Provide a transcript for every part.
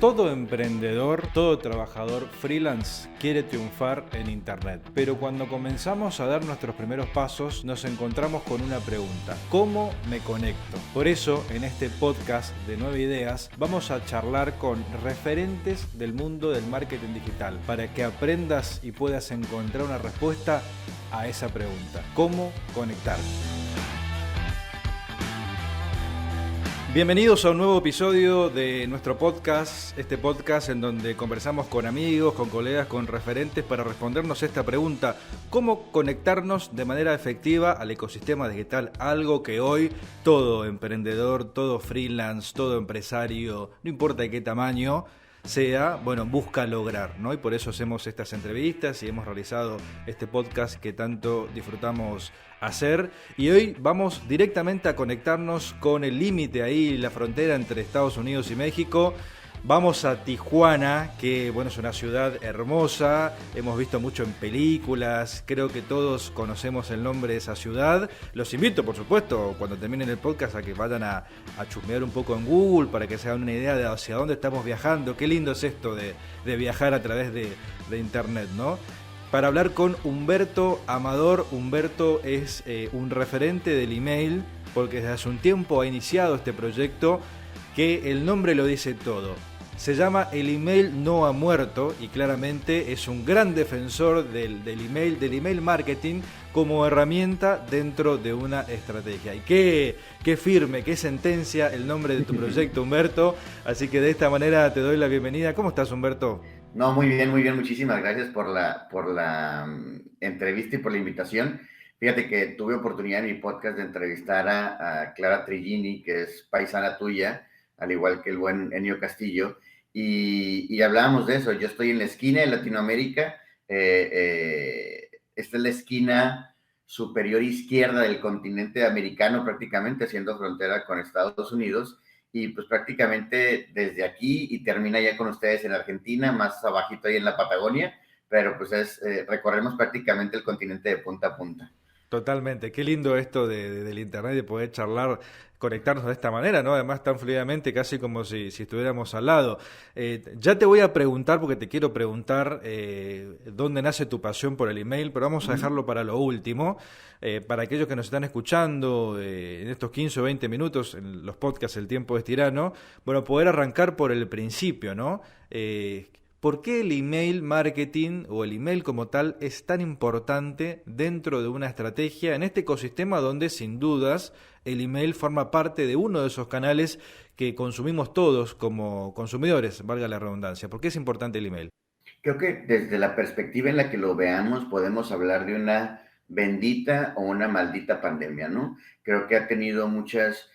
Todo emprendedor, todo trabajador freelance quiere triunfar en Internet. Pero cuando comenzamos a dar nuestros primeros pasos, nos encontramos con una pregunta: ¿cómo me conecto? Por eso, en este podcast de 9 Ideas, vamos a charlar con referentes del mundo del marketing digital para que aprendas y puedas encontrar una respuesta a esa pregunta: ¿cómo conectar? Bienvenidos a un nuevo episodio de nuestro podcast, este podcast en donde conversamos con amigos, con colegas, con referentes para respondernos esta pregunta: ¿cómo conectarnos de manera efectiva al ecosistema digital? Algo que hoy todo emprendedor, todo freelance, todo empresario, no importa de qué tamaño sea, busca lograr, ¿no? Y por eso hacemos estas entrevistas y hemos realizado este podcast que tanto disfrutamos hacer. Y hoy vamos directamente a conectarnos con el límite ahí, la frontera entre Estados Unidos y México. Vamos a Tijuana, que es una ciudad hermosa, hemos visto mucho en películas, creo que todos conocemos el nombre de esa ciudad. Los invito, por supuesto, cuando terminen el podcast a que vayan a chusmear un poco en Google para que se hagan una idea de hacia dónde estamos viajando. Qué lindo es esto de viajar a través de Internet, ¿no? Para hablar con Humberto Amador. Humberto es un referente del email, porque desde hace un tiempo ha iniciado este proyecto que el nombre lo dice todo. Se llama El Email No Ha Muerto y claramente es un gran defensor del email marketing como herramienta dentro de una estrategia. Y qué firme, qué sentencia el nombre de tu proyecto, Humberto. Así que de esta manera te doy la bienvenida. ¿Cómo estás, Humberto? No, muy bien, muy bien. Muchísimas gracias por la entrevista y por la invitación. Fíjate que tuve oportunidad en mi podcast de entrevistar a Clara Trigini, que es paisana tuya, al igual que el buen Ennio Castillo, y hablábamos de eso. Yo estoy en la esquina de Latinoamérica, esta es la esquina superior izquierda del continente americano, prácticamente haciendo frontera con Estados Unidos, y pues prácticamente desde aquí y termina ya con ustedes en Argentina, más abajito ahí en la Patagonia, pero pues recorremos prácticamente el continente de punta a punta. Totalmente, qué lindo esto del internet, de poder charlar, conectarnos de esta manera, ¿no? Además tan fluidamente, casi como si estuviéramos al lado. Ya te voy a preguntar, porque te quiero preguntar dónde nace tu pasión por el email, pero vamos a dejarlo para lo último. Para aquellos que nos están escuchando en estos 15 o 20 minutos, en los podcasts El Tiempo es Tirano, poder arrancar por el principio, ¿no? ¿Por qué el email marketing o el email como tal es tan importante dentro de una estrategia en este ecosistema donde sin dudas el email forma parte de uno de esos canales que consumimos todos como consumidores, valga la redundancia? ¿Por qué es importante el email? Creo que desde la perspectiva en la que lo veamos podemos hablar de una bendita o una maldita pandemia, ¿no? Creo que ha tenido muchas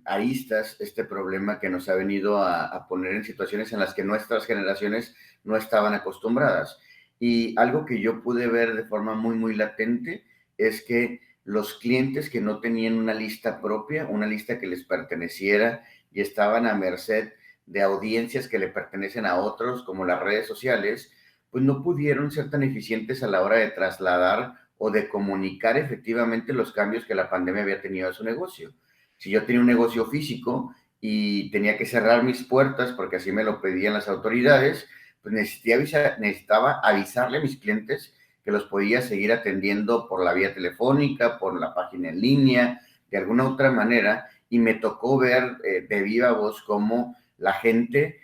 aristas este problema que nos ha venido a poner en situaciones en las que nuestras generaciones no estaban acostumbradas. Y algo que yo pude ver de forma muy, muy latente es que los clientes que no tenían una lista propia, una lista que les perteneciera y estaban a merced de audiencias que le pertenecen a otros, como las redes sociales, pues no pudieron ser tan eficientes a la hora de trasladar o de comunicar efectivamente los cambios que la pandemia había tenido a su negocio. Si yo tenía un negocio físico y tenía que cerrar mis puertas porque así me lo pedían las autoridades, pues necesitaba avisarle a mis clientes que los podía seguir atendiendo por la vía telefónica, por la página en línea, de alguna otra manera, y me tocó ver de viva voz cómo la gente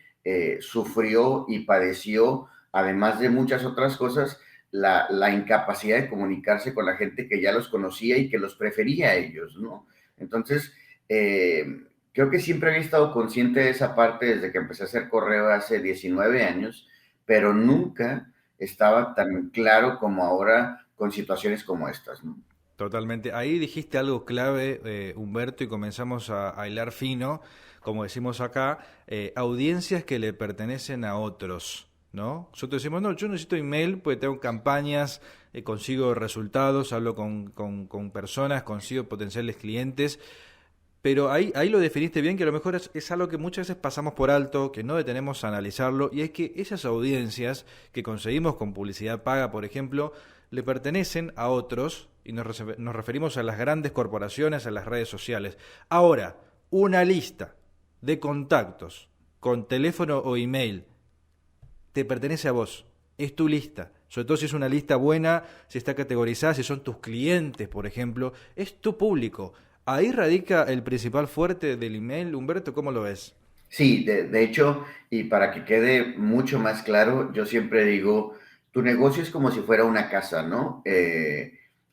sufrió y padeció, además de muchas otras cosas, la incapacidad de comunicarse con la gente que ya los conocía y que los prefería a ellos, ¿no? Entonces, creo que siempre había estado consciente de esa parte desde que empecé a hacer correo hace 19 años, pero nunca estaba tan claro como ahora con situaciones como estas, ¿no? Totalmente. Ahí dijiste algo clave, Humberto, y comenzamos a hilar fino, como decimos acá, audiencias que le pertenecen a otros, ¿no? Nosotros decimos, no, yo necesito email porque tengo campañas, consigo resultados, hablo con personas, consigo potenciales clientes, pero ahí lo definiste bien, que a lo mejor es algo que muchas veces pasamos por alto, que no detenemos a analizarlo, y es que esas audiencias que conseguimos con publicidad paga, por ejemplo, le pertenecen a otros, y nos referimos a las grandes corporaciones, a las redes sociales. Ahora, una lista de contactos con teléfono o email, te pertenece a vos, es tu lista. Sobre todo si es una lista buena, si está categorizada, si son tus clientes, por ejemplo, es tu público. Ahí radica el principal fuerte del email. Humberto, ¿cómo lo ves? Sí, de hecho, y para que quede mucho más claro, yo siempre digo, tu negocio es como si fuera una casa, ¿no?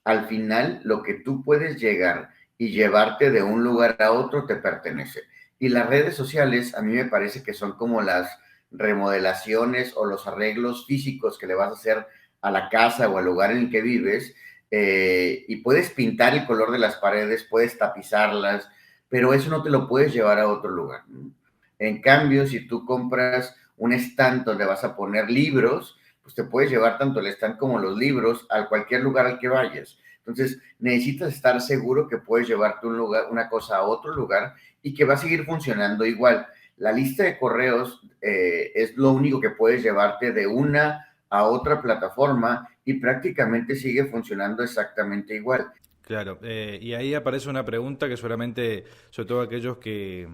Al final, lo que tú puedes llegar y llevarte de un lugar a otro te pertenece. Y las redes sociales a mí me parece que son como las remodelaciones o los arreglos físicos que le vas a hacer a la casa o al lugar en el que vives. Y puedes pintar el color de las paredes, puedes tapizarlas, pero eso no te lo puedes llevar a otro lugar, ¿no? En cambio, si tú compras un stand donde vas a poner libros, pues te puedes llevar tanto el stand como los libros a cualquier lugar al que vayas. Entonces, necesitas estar seguro que puedes llevarte un lugar, una cosa a otro lugar y que va a seguir funcionando igual. La lista de correos es lo único que puedes llevarte de una a otra plataforma y prácticamente sigue funcionando exactamente igual. Claro, y ahí aparece una pregunta que seguramente, sobre todo aquellos que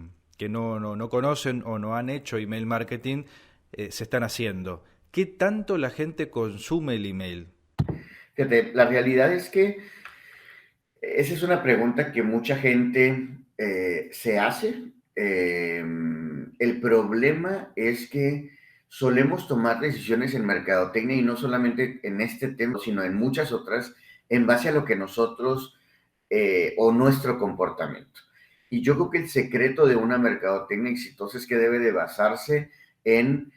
no conocen o no han hecho email marketing, se están haciendo. ¿Qué tanto la gente consume el email? Fíjate, la realidad es que esa es una pregunta que mucha gente se hace. El problema es que solemos tomar decisiones en mercadotecnia y no solamente en este tema, sino en muchas otras, en base a lo que nosotros o nuestro comportamiento. Y yo creo que el secreto de una mercadotecnia exitosa es que debe de basarse en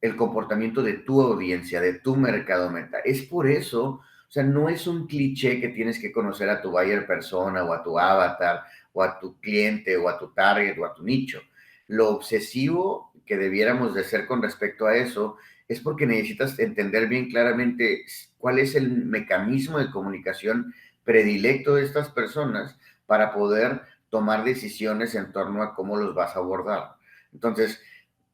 el comportamiento de tu audiencia, de tu mercado meta. Es por eso, o sea, no es un cliché que tienes que conocer a tu buyer persona o a tu avatar o a tu cliente o a tu target o a tu nicho. Lo obsesivo que debiéramos de ser con respecto a eso es porque necesitas entender bien claramente cuál es el mecanismo de comunicación predilecto de estas personas para poder tomar decisiones en torno a cómo los vas a abordar. Entonces,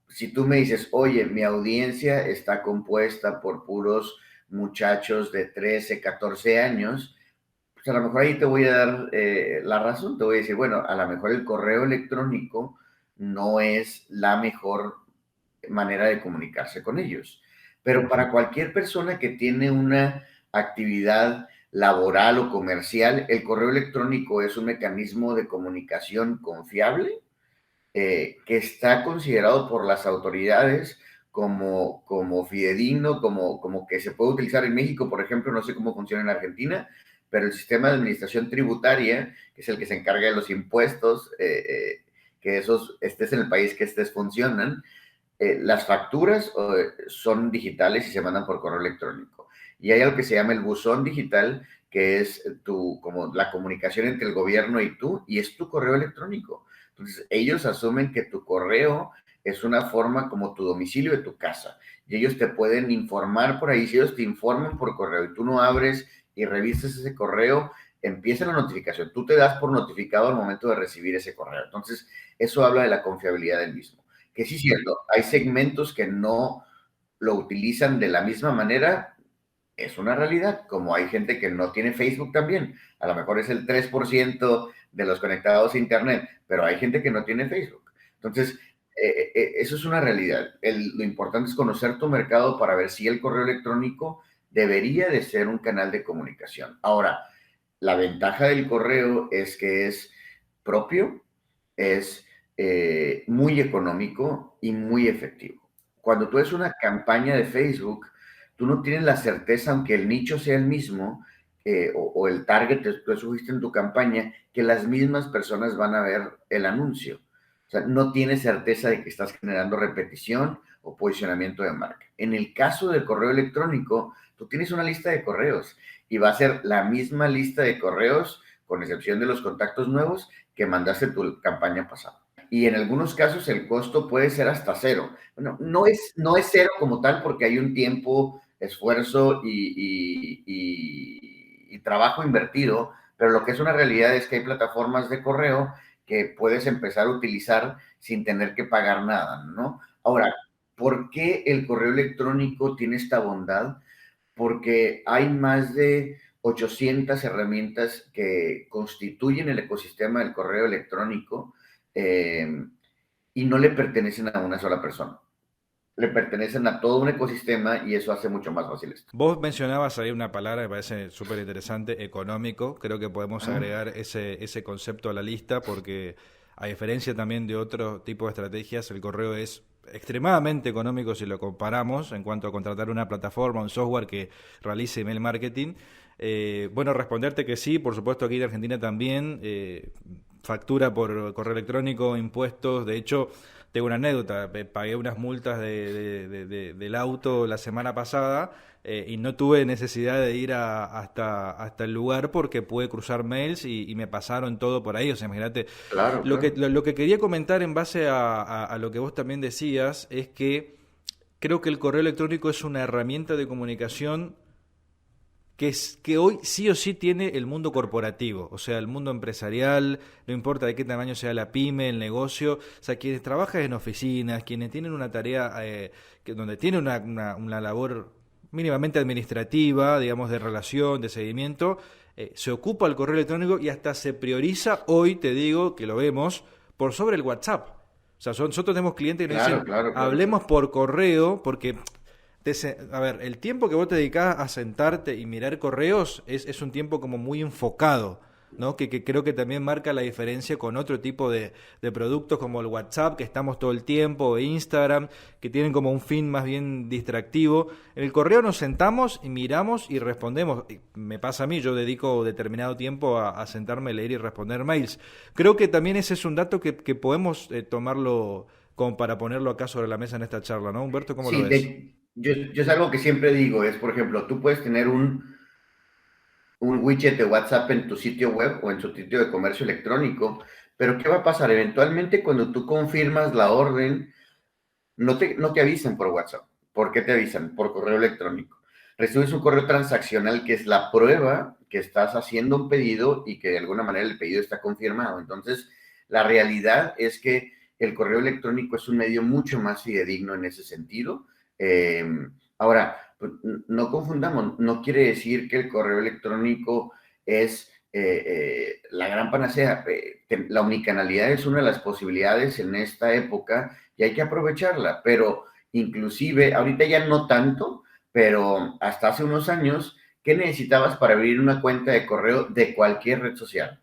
si tú me dices, oye, mi audiencia está compuesta por puros muchachos de 13, 14 años, pues a lo mejor ahí te voy a dar la razón, te voy a decir, bueno, a lo mejor el correo electrónico no es la mejor manera de comunicarse con ellos. Pero para cualquier persona que tiene una actividad laboral o comercial, el correo electrónico es un mecanismo de comunicación confiable que está considerado por las autoridades como fidedigno, como que se puede utilizar en México, por ejemplo, no sé cómo funciona en Argentina, pero el sistema de administración tributaria, que es el que se encarga de los impuestos, que esos estés en el país que estés funcionan, las facturas son digitales y se mandan por correo electrónico. Y hay algo que se llama el buzón digital, que es como la comunicación entre el gobierno y tú, y es tu correo electrónico. Entonces, ellos asumen que tu correo es una forma como tu domicilio de tu casa. Y ellos te pueden informar por ahí. Si ellos te informan por correo y tú no abres y revisas ese correo, empieza la notificación. Tú te das por notificado al momento de recibir ese correo. Entonces, eso habla de la confiabilidad del mismo. Que sí es cierto, hay segmentos que no lo utilizan de la misma manera, es una realidad, como hay gente que no tiene Facebook también, a lo mejor es el 3% de los conectados a Internet, pero hay gente que no tiene Facebook. Entonces, eso es una realidad. Lo importante es conocer tu mercado para ver si el correo electrónico debería de ser un canal de comunicación. Ahora, la ventaja del correo es que es propio, es muy económico y muy efectivo. Cuando tú haces una campaña de Facebook, tú no tienes la certeza, aunque el nicho sea el mismo, o el target que tú escogiste en tu campaña, que las mismas personas van a ver el anuncio. O sea, no tienes certeza de que estás generando repetición o posicionamiento de marca. En el caso del correo electrónico, tú tienes una lista de correos y va a ser la misma lista de correos, con excepción de los contactos nuevos, que mandaste tu campaña pasada. Y en algunos casos el costo puede ser hasta cero. Bueno, no es cero como tal porque hay un tiempo, esfuerzo y trabajo invertido, pero lo que es una realidad es que hay plataformas de correo que puedes empezar a utilizar sin tener que pagar nada, ¿no? Ahora, ¿por qué el correo electrónico tiene esta bondad? Porque hay más de 800 herramientas que constituyen el ecosistema del correo electrónico. eh, y no le pertenecen a una sola persona. Le pertenecen a todo un ecosistema y eso hace mucho más fácil esto. Vos mencionabas ahí una palabra que me parece súper interesante, económico. Creo que podemos Ajá. agregar ese concepto a la lista porque a diferencia también de otro tipo de estrategias, el correo es extremadamente económico si lo comparamos en cuanto a contratar una plataforma, un software que realice email marketing. Bueno, responderte que sí, por supuesto aquí en Argentina también, factura por correo electrónico, impuestos, de hecho tengo una anécdota, pagué unas multas del auto la semana pasada y no tuve necesidad de ir hasta el lugar porque pude cruzar mails y me pasaron todo por ahí. O sea, imagínate. Claro, claro. Lo que quería comentar en base a lo que vos también decías es que creo que el correo electrónico es una herramienta de comunicación que hoy sí o sí tiene el mundo corporativo, o sea, el mundo empresarial, no importa de qué tamaño sea la pyme, el negocio, o sea, quienes trabajan en oficinas, quienes tienen una tarea donde tienen una labor mínimamente administrativa, digamos, de relación, de seguimiento, se ocupa el correo electrónico y hasta se prioriza, hoy te digo que lo vemos, por sobre el WhatsApp. O sea, nosotros tenemos clientes que nos Claro, dicen, claro, claro, claro. hablemos por correo, porque a ver, el tiempo que vos te dedicás a sentarte y mirar correos es un tiempo como muy enfocado, ¿no? Que creo que también marca la diferencia con otro tipo de productos como el WhatsApp, que estamos todo el tiempo, o Instagram, que tienen como un fin más bien distractivo. En el correo nos sentamos y miramos y respondemos. Me pasa a mí, yo dedico determinado tiempo a sentarme, leer y responder mails. Creo que también ese es un dato que podemos tomarlo como para ponerlo acá sobre la mesa en esta charla, ¿no? Humberto, ¿cómo lo Sí, ves? yo es algo que siempre digo, es, por ejemplo, tú puedes tener un widget de WhatsApp en tu sitio web o en su sitio de comercio electrónico, pero ¿qué va a pasar? Eventualmente cuando tú confirmas la orden, no te avisan por WhatsApp. ¿Por qué te avisan? Por correo electrónico. Recibes un correo transaccional que es la prueba que estás haciendo un pedido y que de alguna manera el pedido está confirmado. Entonces, la realidad es que el correo electrónico es un medio mucho más fidedigno en ese sentido. Eh, Ahora, pues, no confundamos, no quiere decir que el correo electrónico es la gran panacea. La unicanalidad es una de las posibilidades en esta época y hay que aprovecharla, pero inclusive, ahorita ya no tanto, pero hasta hace unos años, ¿qué necesitabas para abrir una cuenta de correo de cualquier red social?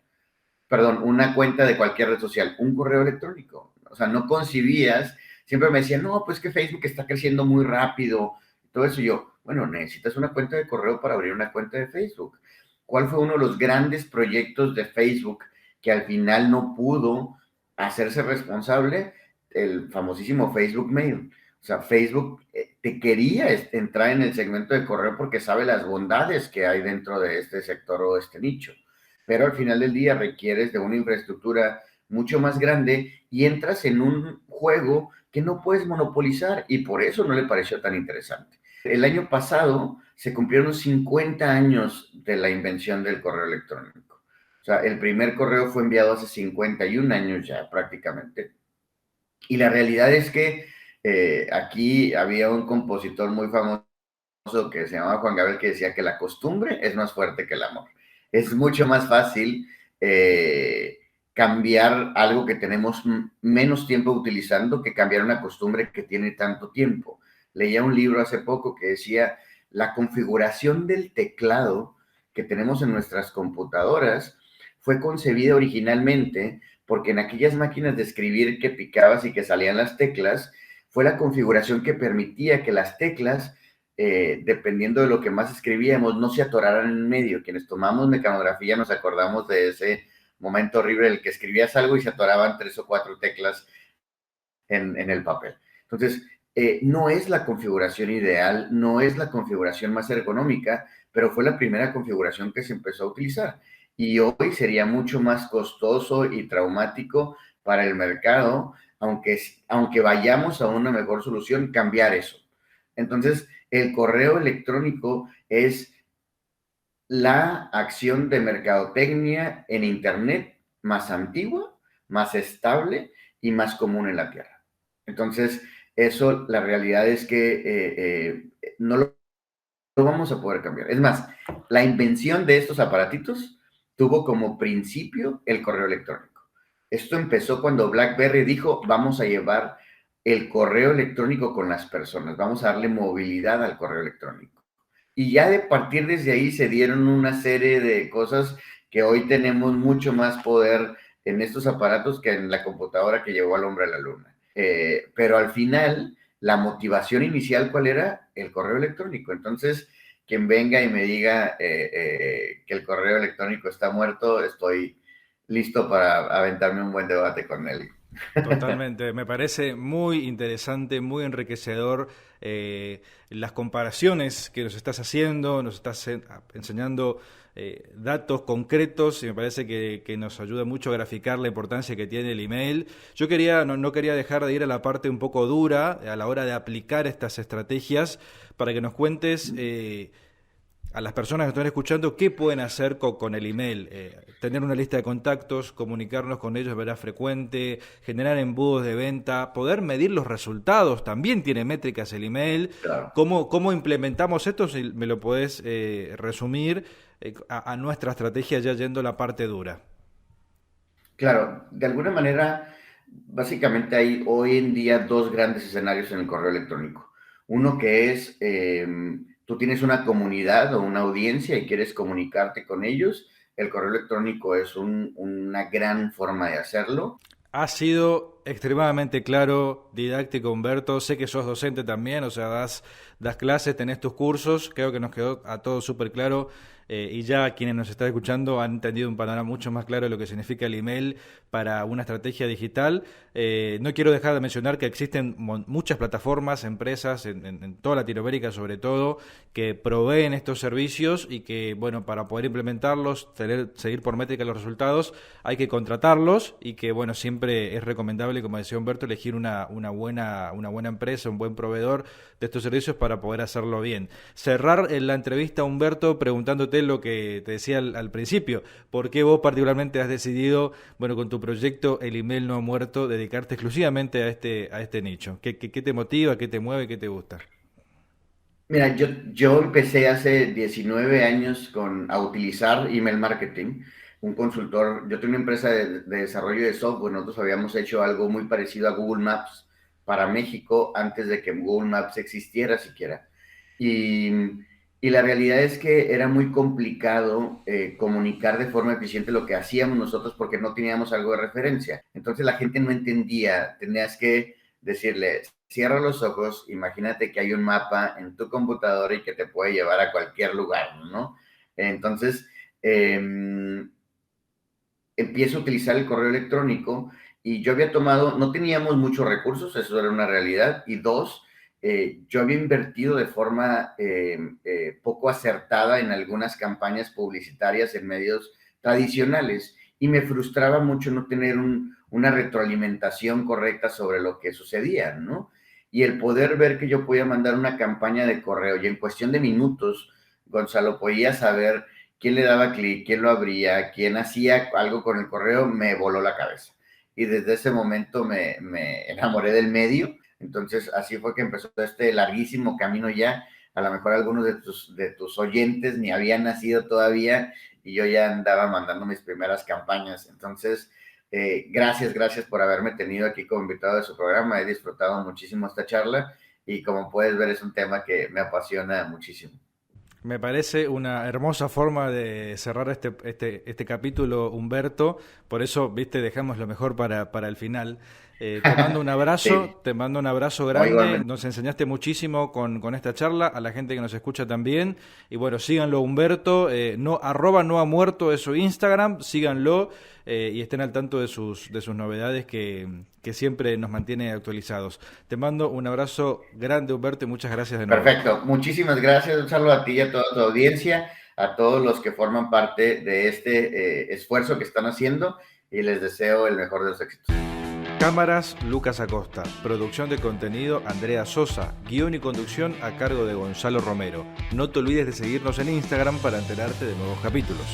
Perdón, una cuenta de cualquier red social, un correo electrónico. O sea, no concibías, siempre me decían, no, pues que Facebook está creciendo muy rápido, todo eso. Y yo, bueno, necesitas una cuenta de correo para abrir una cuenta de Facebook. ¿Cuál fue uno de los grandes proyectos de Facebook que al final no pudo hacerse responsable? El famosísimo Facebook Mail. O sea, Facebook te quería entrar en el segmento de correo porque sabe las bondades que hay dentro de este sector o este nicho, pero al final del día requieres de una infraestructura mucho más grande y entras en un juego que no puedes monopolizar y por eso no le pareció tan interesante. El año pasado se cumplieron 50 años de la invención del correo electrónico. O sea, el primer correo fue enviado hace 51 años ya prácticamente. Y la realidad es que aquí había un compositor muy famoso que se llamaba Juan Gabriel que decía que la costumbre es más fuerte que el amor. Es mucho más fácil eh, cambiar algo que tenemos menos tiempo utilizando que cambiar una costumbre que tiene tanto tiempo. Leía un libro hace poco que decía la configuración del teclado que tenemos en nuestras computadoras fue concebida originalmente porque en aquellas máquinas de escribir que picabas y que salían las teclas, fue la configuración que permitía que las teclas dependiendo de lo que más escribíamos, no se atoraran en medio. Quienes tomamos mecanografía nos acordamos de ese momento horrible en el que escribías algo y se atoraban 3 o 4 teclas en el papel. Entonces, no es la configuración ideal, no es la configuración más ergonómica, pero fue la primera configuración que se empezó a utilizar. Y hoy sería mucho más costoso y traumático para el mercado, aunque vayamos a una mejor solución, cambiar eso. Entonces, el correo electrónico es la acción de mercadotecnia en Internet más antigua, más estable y más común en la Tierra. Entonces, eso, la realidad es que no lo vamos a poder cambiar. Es más, la invención de estos aparatitos tuvo como principio el correo electrónico. Esto empezó cuando BlackBerry dijo, vamos a llevar el correo electrónico con las personas, vamos a darle movilidad al correo electrónico. Y ya de partir desde ahí se dieron una serie de cosas que hoy tenemos mucho más poder en estos aparatos que en la computadora que llevó al hombre a la luna. Pero al final, la motivación inicial, ¿cuál era? El correo electrónico. Entonces, quien venga y me diga que el correo electrónico está muerto, estoy listo para aventarme un buen debate con él. Totalmente, me parece muy interesante, muy enriquecedor las comparaciones que nos estás haciendo, nos estás enseñando datos concretos y me parece que nos ayuda mucho a graficar la importancia que tiene el email. Yo no quería dejar de ir a la parte un poco dura a la hora de aplicar estas estrategias para que nos cuentes a las personas que están escuchando qué pueden hacer con el email. Tener una lista de contactos, comunicarnos con ellos de manera frecuente, generar embudos de venta, poder medir los resultados, también tiene métricas el email. Claro. ¿Cómo implementamos esto? Si me lo podés resumir a nuestra estrategia ya yendo a la parte dura. Claro, de alguna manera, básicamente hay hoy en día dos grandes escenarios en el correo electrónico. Uno que es, tú tienes una comunidad o una audiencia y quieres comunicarte con ellos, el correo electrónico es una gran forma de hacerlo. Ha sido extremadamente claro, didáctico, Humberto. Sé que sos docente también, o sea, das clases, tenés tus cursos. Creo que nos quedó a todos súper claro y ya quienes nos están escuchando han entendido un panorama mucho más claro de lo que significa el email para una estrategia digital. No quiero dejar de mencionar que existen muchas plataformas, empresas en toda Latinoamérica sobre todo, que proveen estos servicios y que, bueno, para poder implementarlos, seguir por métrica los resultados, hay que contratarlos y que, bueno, siempre es recomendable, como decía Humberto, elegir una buena empresa, un buen proveedor de estos servicios para poder hacerlo bien. Cerrar la entrevista, Humberto, preguntándote lo que te decía al principio. ¿Por qué vos particularmente has decidido, bueno, con tu proyecto El Email No Ha Muerto, dedicarte exclusivamente a este nicho? ¿Qué te motiva, qué te mueve, qué te gusta? Mira, yo empecé hace 19 años a utilizar email marketing. Un consultor, yo tengo una empresa de desarrollo de software, nosotros habíamos hecho algo muy parecido a Google Maps para México antes de que Google Maps existiera siquiera. Y la realidad es que era muy complicado comunicar de forma eficiente lo que hacíamos nosotros porque no teníamos algo de referencia. Entonces la gente no entendía, tenías que decirle, cierra los ojos, imagínate que hay un mapa en tu computadora y que te puede llevar a cualquier lugar, ¿no? Entonces, empiezo a utilizar el correo electrónico y yo había tomado, no teníamos muchos recursos, eso era una realidad, y dos, yo había invertido de forma poco acertada en algunas campañas publicitarias en medios tradicionales y me frustraba mucho no tener una retroalimentación correcta sobre lo que sucedía, ¿no? Y el poder ver que yo podía mandar una campaña de correo y en cuestión de minutos, Gonzalo, podía saber quién le daba clic, quién lo abría, quién hacía algo con el correo, me voló la cabeza. Y desde ese momento me enamoré del medio. Entonces, así fue que empezó este larguísimo camino ya. A lo mejor algunos de tus oyentes ni habían nacido todavía y yo ya andaba mandando mis primeras campañas. Entonces, gracias por haberme tenido aquí como invitado de su programa. He disfrutado muchísimo esta charla y como puedes ver es un tema que me apasiona muchísimo. Me parece una hermosa forma de cerrar este capítulo, Humberto. Por eso, viste, dejamos lo mejor para el final. Te mando un abrazo, sí. Te mando un abrazo grande. Nos enseñaste muchísimo con esta charla, a la gente que nos escucha también. Y bueno, síganlo, Humberto. @no ha muerto es su Instagram. Síganlo y estén al tanto de sus novedades que siempre nos mantiene actualizados. Te mando un abrazo grande, Humberto, y muchas gracias de nuevo. Perfecto. Muchísimas gracias. Un saludo a ti y a toda tu audiencia, a todos los que forman parte de este esfuerzo que están haciendo y les deseo el mejor de los éxitos. Cámaras, Lucas Acosta. Producción de contenido, Andrea Sosa. Guión y conducción a cargo de Gonzalo Romero. No te olvides de seguirnos en Instagram para enterarte de nuevos capítulos.